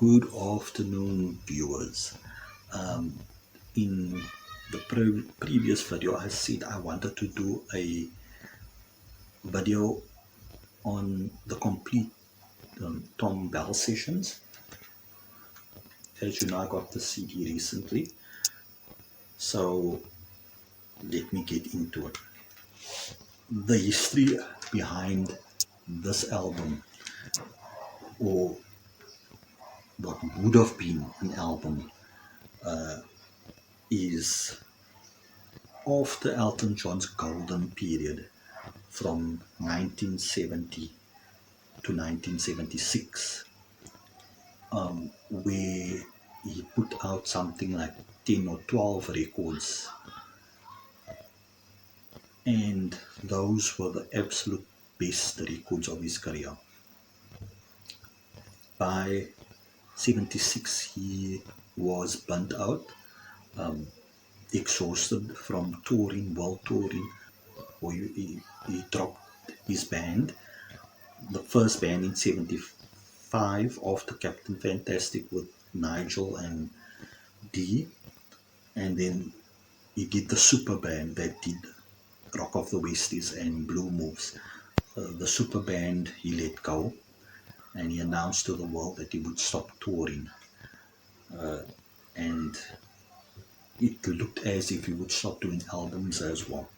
Good afternoon, viewers. In the previous video, I said I wanted to do a video on the complete Thom Bell Sessions. As you know, I got the CD recently, so let me get into it. The history behind this album, or what would have been an album, is after Elton John's golden period from 1970 to 1976, where he put out something like 10 or 12 records, and those were the absolute best records of his career. By 76, he was burnt out, exhausted from touring, world touring, or he dropped his band. The first band in 75 after Captain Fantastic with Nigel and Dee, and then he did the super band that did Rock of the Westies and Blue Moves. The super band he let go, and he announced to the world that he would stop touring, and it looked as if he would stop doing albums as well.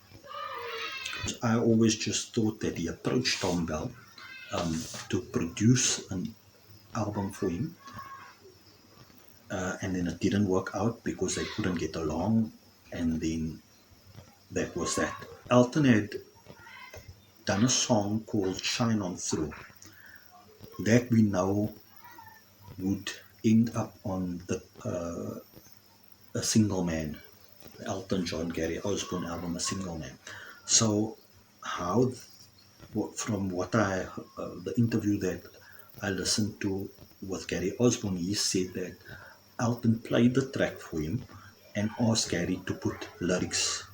I always just thought that he approached Thom Bell to produce an album for him, and then it didn't work out because they couldn't get along, and then that was that. Elton had done a song called Shine On Through that we know would end up on the A Single Man, the Elton John Gary Osborne album, A Single Man. So how, from what the interview that I listened to with Gary Osborne, he said that Elton played the track for him and asked Gary to put lyrics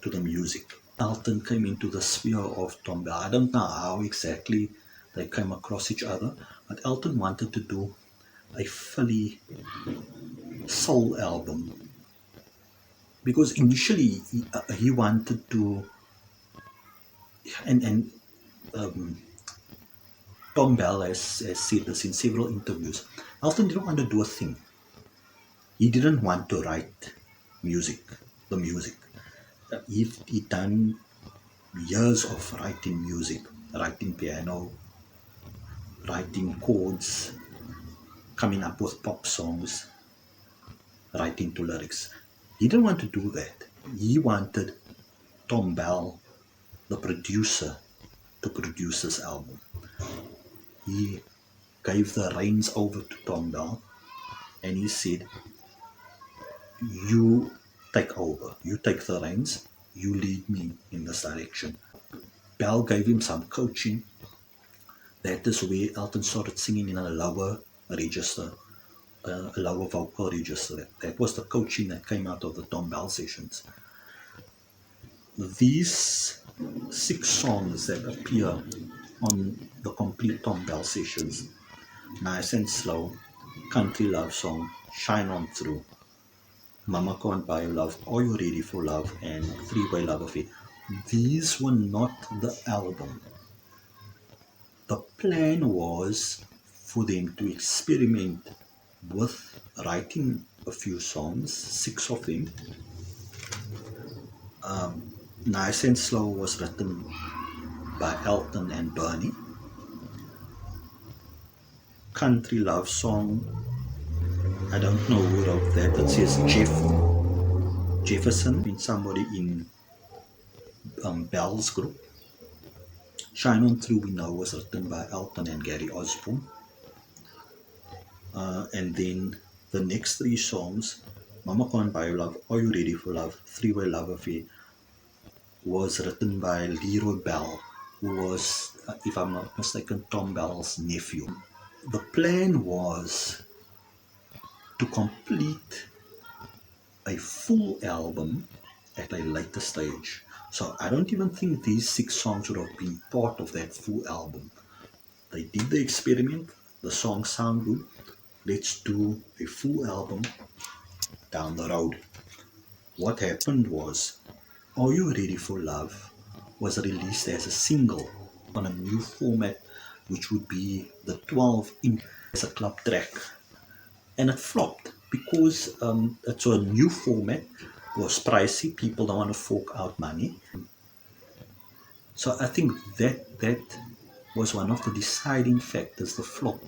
to the music. Elton came into the sphere of Thom Bell. I don't know how exactly they came across each other, but Elton wanted to do a fully soul album, because initially he wanted to, and Thom Bell has said this in several interviews, Elton didn't want to do a thing. He didn't want to write the music. He'd done years of writing music, writing piano, writing chords, coming up with pop songs, writing to lyrics. He didn't want to do that. He wanted Thom Bell, the producer, to produce this album. He gave the reins over to Thom Bell, and he said, you take over, you take the reins, you lead me in this direction. Bell gave him some coaching. That is where Elton started singing in a lower register, a lower vocal register. That was the coaching that came out of the Thom Bell Sessions. These 6 songs that appear on the complete Thom Bell Sessions, Nice and Slow, Country Love Song, Shine On Through, Mama Can't Buy You Love, Are You Ready For Love, and Three-Way Love Affair, these were not the album. The plan was for them to experiment with writing a few songs, 6 of them. Nice and Slow was written by Elton and Bernie. Country Love Song, I don't know who wrote that. It says Jefferson, somebody in Bell's group. Shine On Through, we know, was written by Elton and Gary Osborne. And then the next 3 songs, Mama Can't Buy You Love, Are You Ready For Love, Three-Way Love Affair, was written by Leroy Bell, who was, if I'm not mistaken, Thom Bell's nephew. The plan was to complete a full album at a later stage. So I don't even think these 6 songs would have been part of that full album. They did the experiment, the songs sound good, let's do a full album down the road. What happened was, Are You Ready for Love was released as a single on a new format, which would be the 12-inch as a club track. And it flopped because it's a new format, was pricey, people don't want to fork out money. So I think that was one of the deciding factors, the flop,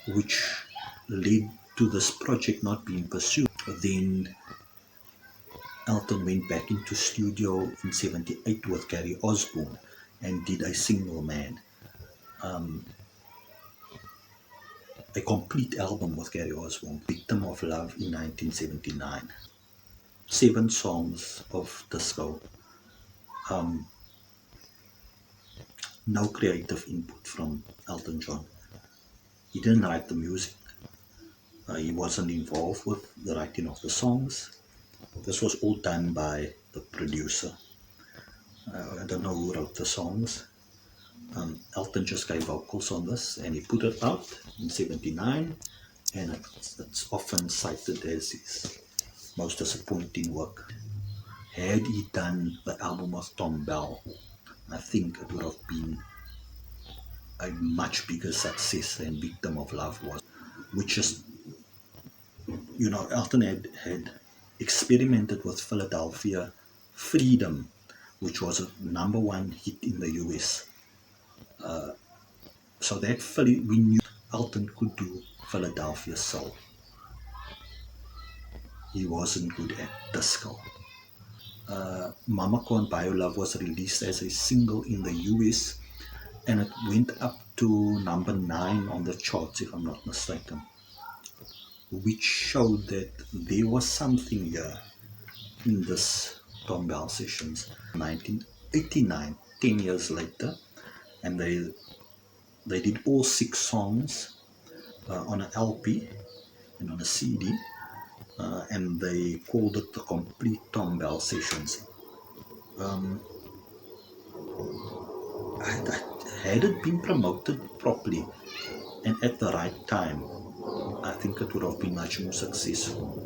which led to this project not being pursued. Then Elton went back into studio in 78 with Gary Osborne and did a single man, a complete album with Gary Osborne, Victim of Love in 1979. 7 songs of disco, no creative input from Elton John. He didn't write the music. He wasn't involved with the writing of the songs. This was all done by the producer. I don't know who wrote the songs. Elton just gave vocals on this and he put it out in 79, and it's often cited as his most disappointing work. Had he done the album with Thom Bell, I think it would have been a much bigger success than Victim of Love was, which is, Elton had experimented with Philadelphia Freedom, which was a #1 hit in the US. So that we knew Elton could do Philadelphia Soul. He wasn't good at disco. Mama Can't Buy Your Love was released as a single in the US, and it went up to #9 on the charts, if I'm not mistaken, which showed that there was something here in this Thom Bell Sessions. 1989, 10 years later, and they did all 6 songs on an LP and on a CD, and they called it the complete Thom Bell Sessions. Had it been promoted properly and at the right time, I think it would have been much more successful.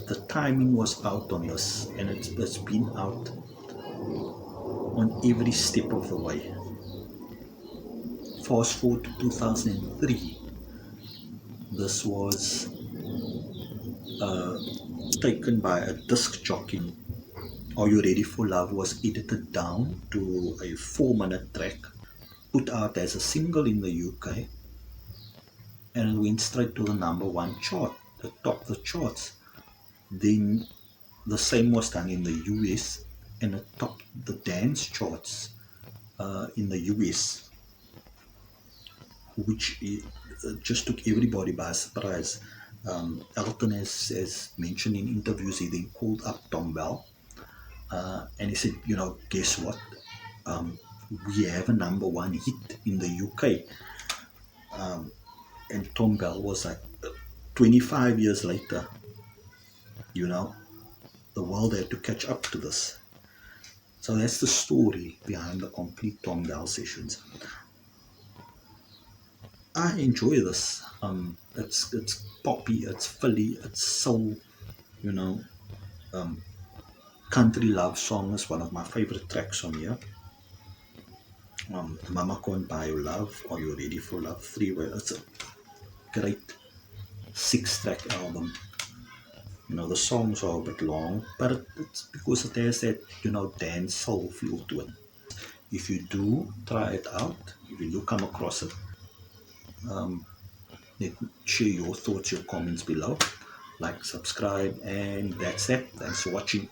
The timing was out on this, and it's been out on every step of the way. Fast forward to 2003, this was taken by a disc jockey. Are You Ready for Love was edited down to a 4-minute track, put out as a single in the UK, and it went straight to the #1 chart. It topped the charts. Then the same was done in the US, and it topped the dance charts in the US, which just took everybody by surprise. Elton has mentioned in interviews, he then called up Thom Bell, and he said, guess what? We have a #1 hit in the UK. And Thom Bell was like, 25 years later, the world had to catch up to this. So that's the story behind the complete Thom Bell Sessions. I enjoy this. It's poppy, it's Philly, it's soul, country love song is one of my favorite tracks on here. Mama Can't Buy Your Love, Are You Ready for Love 3, where it's a great 6-track album. The songs are a bit long, but it's because it has that, dance soul feel to it. If you do try it out, if you do come across it, share your thoughts, your comments below. Like, subscribe, and that's it. Thanks for watching.